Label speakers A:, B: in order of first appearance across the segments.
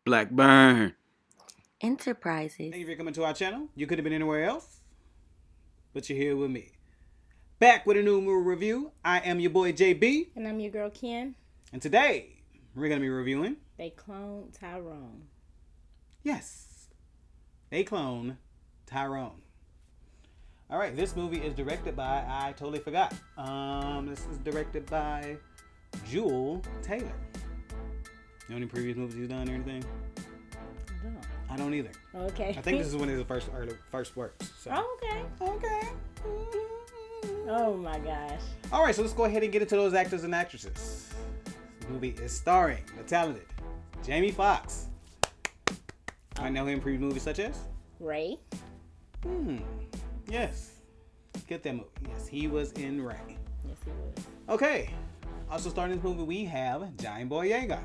A: Blackburn
B: Enterprises.
A: Thank you for coming to our channel. You could have been anywhere else, but you're here with me. Back with a new movie review. I am your boy JB.
B: And I'm your girl Ken.
A: And today, we're going to be reviewing...
B: They Clone Tyrone.
A: Yes. They Clone Tyrone. Alright, this movie is directed by... I totally forgot. This is directed by Jewel Taylor. You know any previous movies he's done or anything?
B: I don't.
A: I don't either.
B: Okay.
A: I think this is one of his first works. So.
B: Oh, okay.
A: Okay.
B: Oh my gosh.
A: All right, so let's go ahead and get into those actors and actresses. This movie is starring the talented Jamie Foxx. I know him in previous movies such as
B: Ray.
A: Yes. Get that movie. Yes, he was in Ray.
B: Yes, he was.
A: Okay. Also starring this movie, we have John Boyega.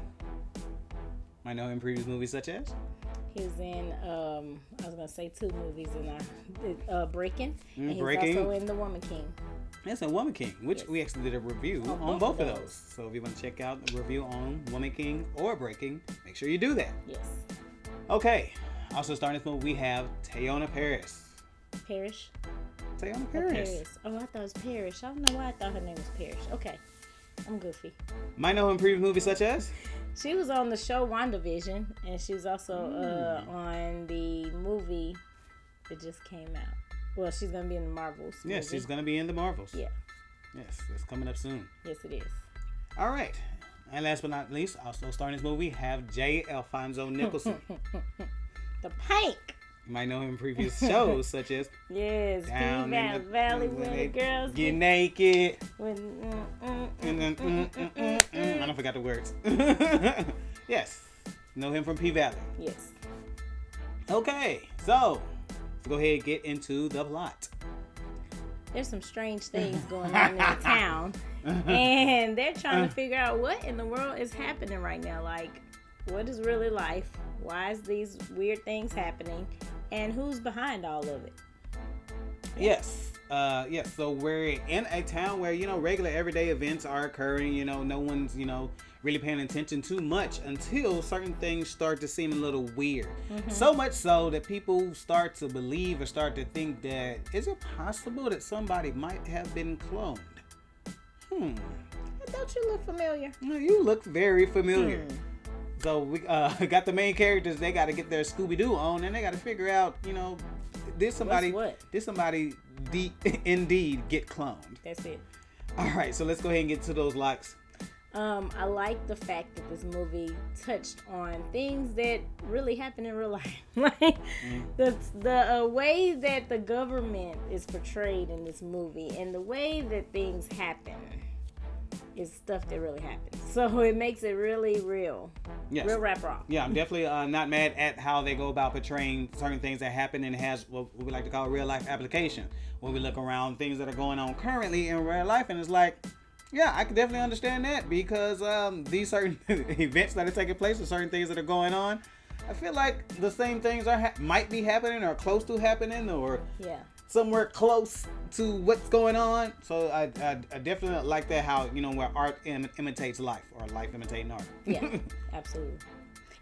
A: I know him in previous movies such as
B: He was in, I was going to say 2 movies in Breaking. And he's
A: Breaking.
B: also in The Woman King.
A: Yes, and Woman King, which
B: Yes.
A: we actually did a review on both of those. So if you want to check out the review on Woman King or Breaking, make sure you do that.
B: Yes.
A: Okay. Also starring this movie, we have Teyonah Parris.
B: Parrish.
A: Teyonah
B: Oh,
A: Parris.
B: Parris. Oh, I thought it was Parrish. I don't know why I thought her name was Parrish. Okay. I'm goofy.
A: Might know him in previous movies such as
B: She was on the show WandaVision, and she was also on the movie that just came out. Well, she's going to be in the Marvels.
A: Yes,
B: movie.
A: she's going to be in the Marvels.
B: Yeah.
A: Yes, it's coming up soon.
B: Yes, it is.
A: All right. And last but not least, also starring this movie, have J. Alphonse Nicholson.
B: The Pink.
A: You might know him in previous shows such as
B: Yes,
A: Down
B: Valley,
A: in the
B: Valley when the girls
A: Get Naked.
B: when,
A: I don't forgot the words. Yes. Know him from P Valley.
B: Yes.
A: Okay, so let's go ahead and get into the plot.
B: There's some strange things going on in the town, and they're trying to figure out what in the world is happening right now. Like, what is really life? Why is these weird things happening? And who's behind all of it?
A: Yes. Yes. So we're in a town where, regular everyday events are occurring. No one's, really paying attention too much until certain things start to seem a little weird. So much so that people start to believe or start to think that, is it possible that somebody might have been cloned?
B: Don't you look familiar?
A: You look very familiar. So we got the main characters. They got to get their Scooby-Doo on, and they got to figure out, did somebody indeed get cloned?
B: That's it.
A: All right, so let's go ahead and get to those likes.
B: I like the fact that this movie touched on things that really happen in real life. Like the way that the government is portrayed in this movie, and the way that things happen is stuff that really happens. So it makes it really real.
A: Yes.
B: Real rap raw.
A: Yeah, I'm definitely not mad at how they go about portraying certain things that happen, and it has what we like to call real life application. When we look around things that are going on currently in real life, and it's like, yeah, I can definitely understand that, because these certain events that are taking place or certain things that are going on, I feel like the same things might be happening or close to happening, or somewhere close to what's going on. So I definitely like that, how where art imitates life, or life imitating art.
B: Yeah, absolutely.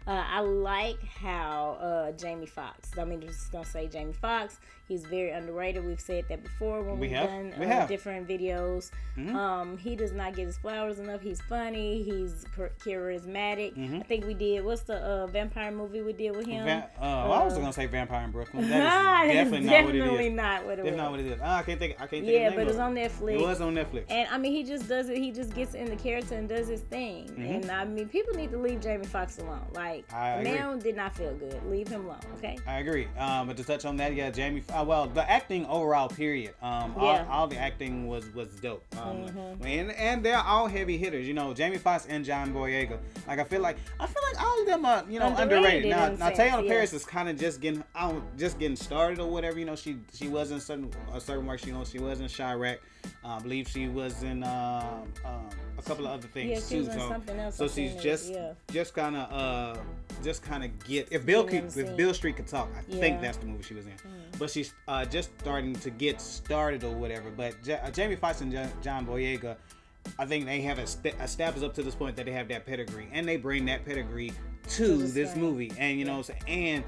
B: I like how Jamie Foxx, just gonna say Jamie Foxx, he's very underrated. We've said that before when we've done different videos. He does not get his flowers enough. He's funny. He's charismatic. I think we did, what's the vampire movie we did with him?
A: I was gonna say Vampire in Brooklyn. That is definitely not what it is.
B: Definitely not what it was.
A: I can't think.
B: Yeah, but it was on Netflix.
A: It was on Netflix.
B: And he just does it. He just gets in the character and does his thing. And people need to leave Jamie Foxx alone. Like, the man did not feel good. Leave him alone, okay?
A: I agree. But to touch on that, yeah, Jamie. Well, the acting overall, period. All the acting was dope. And they're all heavy hitters. Jamie Foxx and John Boyega. Like, I feel like all of them are underrated. Now Teyonah Parris is kind of just getting started or whatever. She was in certain work. She was in Chirac. I believe she was in a couple of other things too.
B: Something else.
A: So she's just kind of get. If Bill Street could talk, I think that's the movie she was in. But she's just starting to get started or whatever. But Jamie Foxx and John Boyega, I think they have established up to this point that they have that pedigree, and they bring that pedigree to this movie. And you know what I'm saying? And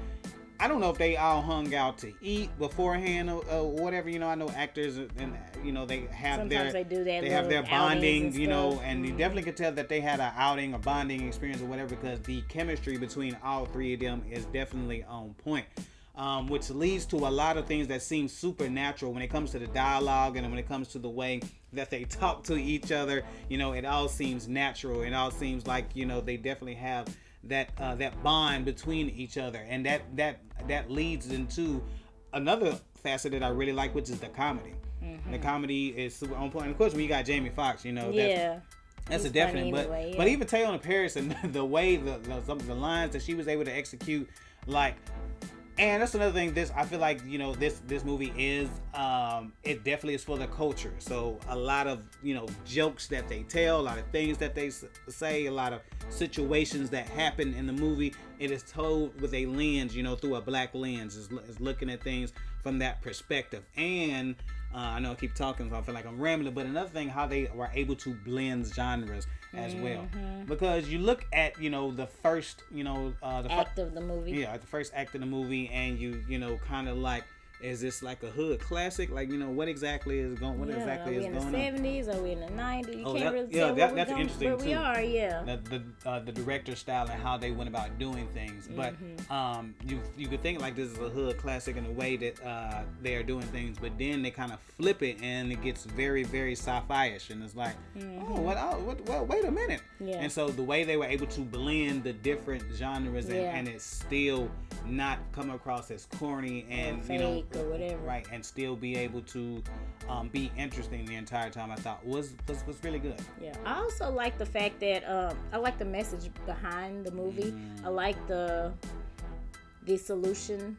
A: I don't know if they all hung out to eat beforehand or whatever. You know, I know actors and you know they have
B: sometimes
A: they have their bonding. You know, and you definitely could tell that they had an outing, a bonding experience or whatever, because the chemistry between all three of them is definitely on point. Which leads to a lot of things that seem supernatural when it comes to the dialogue and when it comes to the way that they talk to each other. You know, it all seems natural. It all seems like, you know, they definitely have that bond between each other, and that leads into another facet that I really like, which is the comedy. The comedy is super on point. And of course, when you got Jamie Foxx, you know, that's a definite. But even Teyonah Parris and the way some of the lines that she was able to execute, like. And that's another thing. I feel like, you know, this movie is it definitely is for the culture. So a lot of, you know, jokes that they tell, a lot of things that they say, a lot of situations that happen in the movie, it is told with a lens, you know, through a black lens. Is looking at things from that perspective. And I know I keep talking, so I feel like I'm rambling. But another thing, how they were able to blend genres as well, because you look at, you know, the first, you know, the
B: act of the movie.
A: Yeah, the first act of the movie, and you know, kind of like, is this like a hood classic? Like, you know, what exactly is going? What exactly is going on?
B: Are we in the 70s? Are we in the 90s? You can't really
A: tell
B: that's
A: interesting
B: where
A: too.
B: we are. Yeah.
A: The director style and how they went about doing things, but you could think like this is a hood classic in the way that they are doing things, but then they kind of flip it and it gets very, very sci-fi-ish, and it's like, wait a minute. Yeah. And so the way they were able to blend the different genres and it still not come across as corny and
B: fake,
A: you know,
B: or whatever,
A: right, and still be able to be interesting the entire time, I thought was really good.
B: Yeah, I also like the fact that I like the message behind the movie. I like the solution.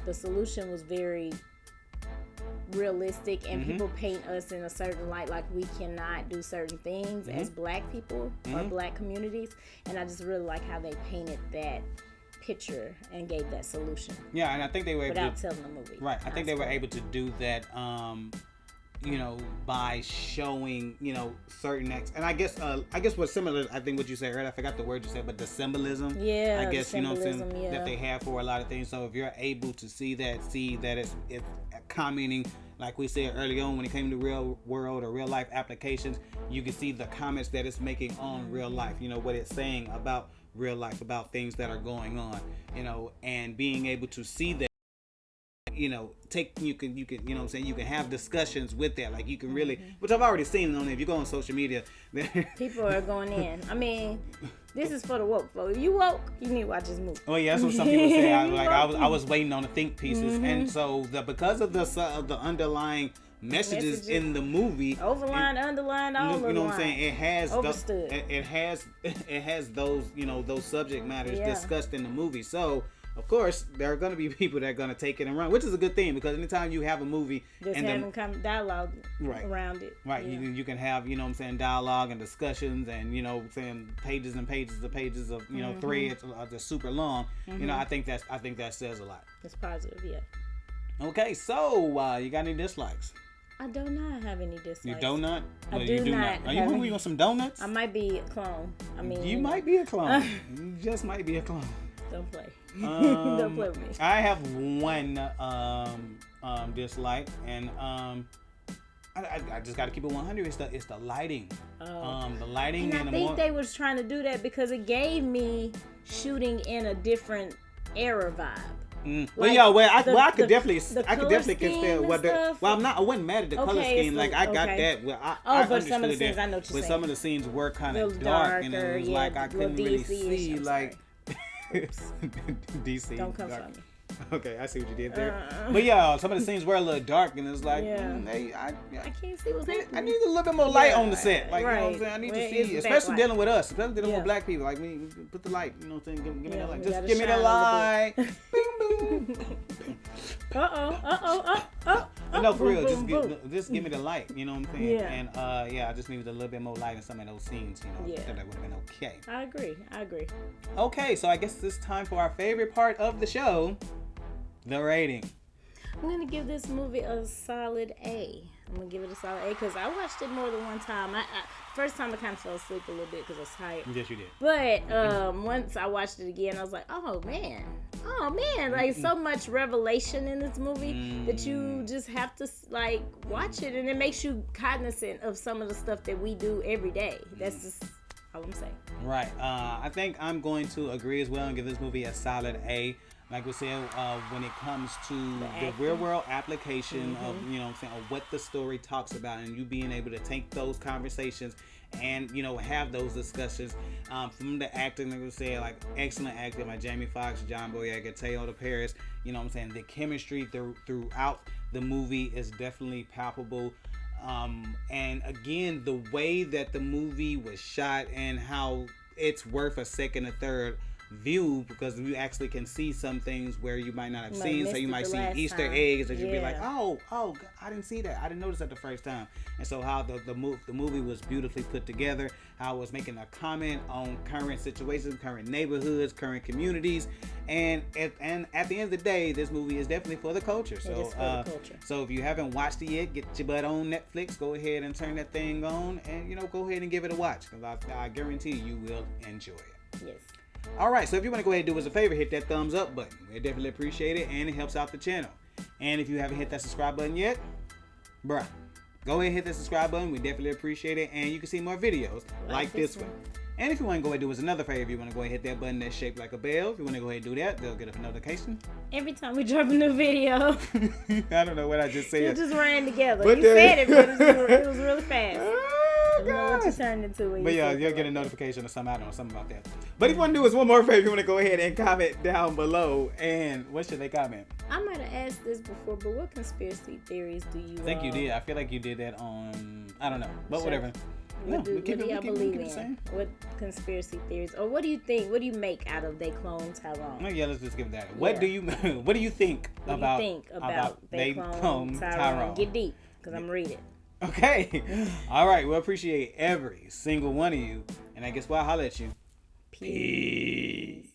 B: The solution was very realistic, and people paint us in a certain light, like we cannot do certain things as black people or black communities, and I just really like how they painted that picture and gave that solution.
A: Yeah, and I think they were
B: without telling the movie.
A: Right, I think they were able to do that. You know, by showing, you know, certain acts, and I guess what's similar, I think what you said earlier, I forgot the word you said, but the symbolism.
B: Yeah,
A: I guess, you know what I'm saying,
B: yeah,
A: that they have for a lot of things. So if you're able to see that it's commenting, like we said early on when it came to real world or real life applications, you can see the comments that it's making on real life. You know what it's saying about real life, about things that are going on. You know, and being able to see that. You know, you can you know what I'm saying, you can have discussions with that, like you can really, which I've already seen on there. If you go on social media,
B: people are going in. I mean, this is for the woke folks. If you woke, you need to watch this movie.
A: Oh yeah, that's what some people say. I was waiting on the think pieces, and so because of the underlying messages in the movie,
B: overlined, underlined, all
A: you know
B: the
A: what I'm saying, it has
B: overstood.
A: It has those, you know, those subject matters discussed in the movie. So of course, there are going to be people that are going to take it and run, which is a good thing, because anytime you have a movie
B: just
A: and
B: having dialogue around it,
A: right, you can have, you know what I'm saying, dialogue and discussions, and you know, saying pages and pages of you know, threads that's super long. You know, I think that says a lot.
B: It's positive, yeah.
A: Okay, so you got any dislikes?
B: I do not have any dislikes.
A: You do not?
B: I do not.
A: Are you hungry on some donuts?
B: I might be a clone. I mean,
A: you might be a clone. You just might be a clone.
B: Don't play. Don't play with me.
A: I have one dislike, and I just got to keep it 100. It's the lighting. The lighting.
B: And I think they was trying to do that because it gave me shooting in a different era vibe.
A: Like, I could definitely consider whether. Well, I wasn't mad at the color scheme. Like I got that. Well, I
B: but some of the scenes, I know what you're saying.
A: But some of the scenes were kind of dark, and it was like I couldn't really see like. DC.
B: Don't come for me.
A: Okay, I see what you did there. But yeah, some of the scenes were a little dark, and it's like, hey, I
B: can't see what's happening.
A: I need a little bit more light on the set. Like, you know what I'm saying? I need to see, especially dealing with us, especially dealing with black people. Like me, put the light, you know what I'm saying? Give me that light. Just give me the light. Bing, boom. No, for real. Just give me the light. You know what I'm saying?
B: Yeah.
A: And I just needed a little bit more light in some of those scenes. You know, that would have been okay.
B: I agree.
A: Okay, so I guess it's time for our favorite part of the show, the rating.
B: I'm gonna give this movie a solid A. I'm gonna give it a solid A because I watched it more than one time. First time I kind of fell asleep a little bit because I was tired.
A: Yes, you did.
B: But once I watched it again, I was like, oh man, like so much revelation in this movie that you just have to like watch it, and it makes you cognizant of some of the stuff that we do every day. That's just all I'm saying.
A: Right. I think I'm going to agree as well and give this movie a solid A. Like we said, when it comes to the real world application of, you know what I'm saying, of what the story talks about, and you being able to take those conversations and, you know, have those discussions. From the acting, like we said, like excellent acting by Jamie Foxx, John Boyega, Teyonah, Parris, you know what I'm saying, the chemistry throughout the movie is definitely palpable. And again, the way that the movie was shot and how it's worth a second or third view, because you actually can see some things where you might not have seen, so you might see Easter eggs that you'd be like, oh, I didn't see that, I didn't notice that the first time. And so how the movie was beautifully put together, how it was making a comment on current situations, current neighborhoods, current communities, and at the end of the day, this movie is definitely for the culture. So
B: it is for the culture.
A: So if you haven't watched it yet, get your butt on Netflix, go ahead and turn that thing on, and you know, go ahead and give it a watch, because I guarantee you will enjoy it.
B: Yes.
A: Alright, so if you want to go ahead and do us a favor, hit that thumbs up button. We definitely appreciate it, and it helps out the channel. And if you haven't hit that subscribe button yet, bruh, go ahead and hit that subscribe button. We definitely appreciate it, and you can see more videos like this one. And if you want to go ahead and do us another favor, you want to go ahead and hit that button that's shaped like a bell. If you want to go ahead and do that, they'll get a notification
B: every time we drop a new video.
A: I don't know what I just said.
B: It just ran together. You said it, but it was really fast. I don't know what you turned into.
A: But yeah, you'll get a notification or something. I don't know, something about that. But if you want to do us one more favor, you want to go ahead and comment down below. And what should they comment?
B: I might have asked this before, but what conspiracy theories do you?
A: I think you did. I feel like you did that on, I don't know, but whatever.
B: What do y'all believe in? What conspiracy theories, or what do you think? What do you make out of they clone Tyrone?
A: Oh, yeah, let's just give it that. What do you think about they clone Tyrone?
B: Get deep, because I'm reading.
A: Okay. All right. Well, appreciate every single one of you. And I guess what? I'll holler at you. Peace.